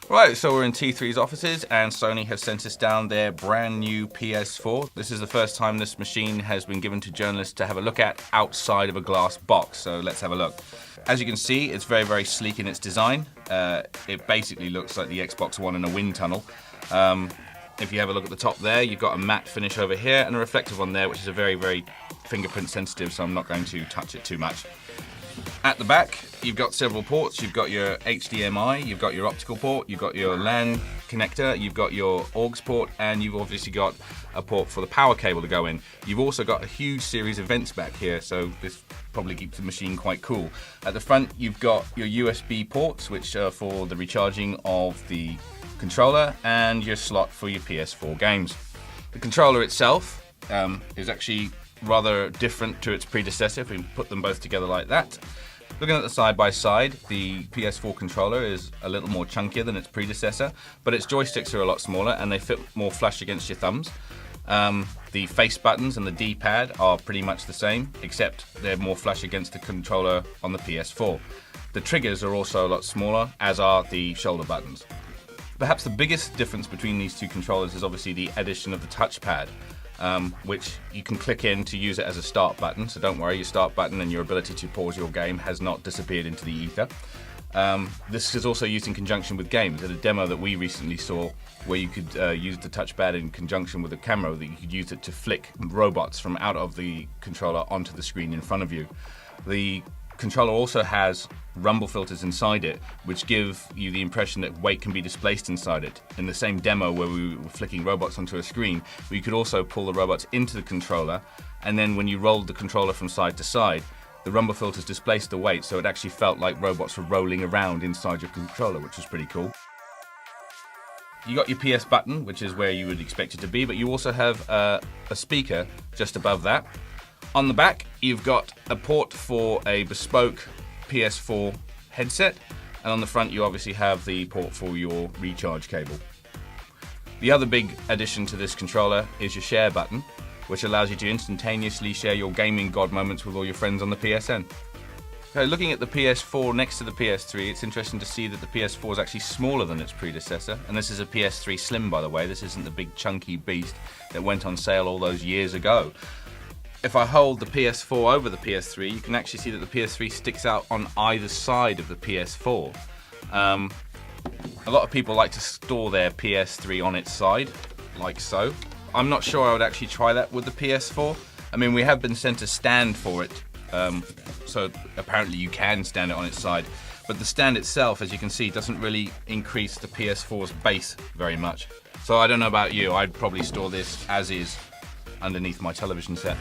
Right, so we're in T3's offices and Sony has sent us down their brand new PS4. This is the first time this machine has been given to journalists to have a look at outside of a glass box, so let's have a look. As you can see, it's very, very sleek in its design. It basically looks like the Xbox One in a wind tunnel. If you have a look at the top there, you've got a matte finish over here and a reflective one there, which is a very, very fingerprint sensitive, so I'm not going to touch it too much. At the back, you've got several ports. You've got your HDMI, you've got your optical port, you've got your LAN connector, you've got your AUX port, and you've obviously got a port for the power cable to go in. You've also got a huge series of vents back here, so this probably keeps the machine quite cool. At the front, you've got your USB ports, which are for the recharging of the controller, and your slot for your PS4 games. The controller itself is actually rather different to its predecessor if we put them both together like that. Looking at the side by side, the PS4 controller is a little more chunkier than its predecessor, but its joysticks are a lot smaller and they fit more flush against your thumbs. The face buttons and the D-pad are pretty much the same, except they're more flush against the controller on the PS4. The triggers are also a lot smaller, as are the shoulder buttons. Perhaps the biggest difference between these two controllers is obviously the addition of the touchpad, which you can click in to use it as a start button, so don't worry, your start button and your ability to pause your game has not disappeared into the ether. This is also used in conjunction with games. At a demo that we recently saw where you could use the touchpad in conjunction with a camera, that you could use it to flick robots from out of the controller onto the screen in front of you. The controller also has rumble filters inside it, which give you the impression that weight can be displaced inside it. In the same demo where we were flicking robots onto a screen, we could also pull the robots into the controller, and then when you rolled the controller from side to side, the rumble filters displaced the weight, so it actually felt like robots were rolling around inside your controller, which was pretty cool. You got your PS button, which is where you would expect it to be, but you also have a speaker just above that. On the back, you've got a port for a bespoke PS4 headset, and on the front you obviously have the port for your recharge cable. The other big addition to this controller is your share button, which allows you to instantaneously share your gaming god moments with all your friends on the PSN. So looking at the PS4 next to the PS3, it's interesting to see that the PS4 is actually smaller than its predecessor, and this is a PS3 Slim, by the way. This isn't the big chunky beast that went on sale all those years ago. If I hold the PS4 over the PS3, you can actually see that the PS3 sticks out on either side of the PS4. A lot of people like to store their PS3 on its side, like so. I'm not sure I would actually try that with the PS4. I mean, we have been sent a stand for it, so apparently you can stand it on its side. But the stand itself, as you can see, doesn't really increase the PS4's base very much. So I don't know about you, I'd probably store this as is underneath my television set.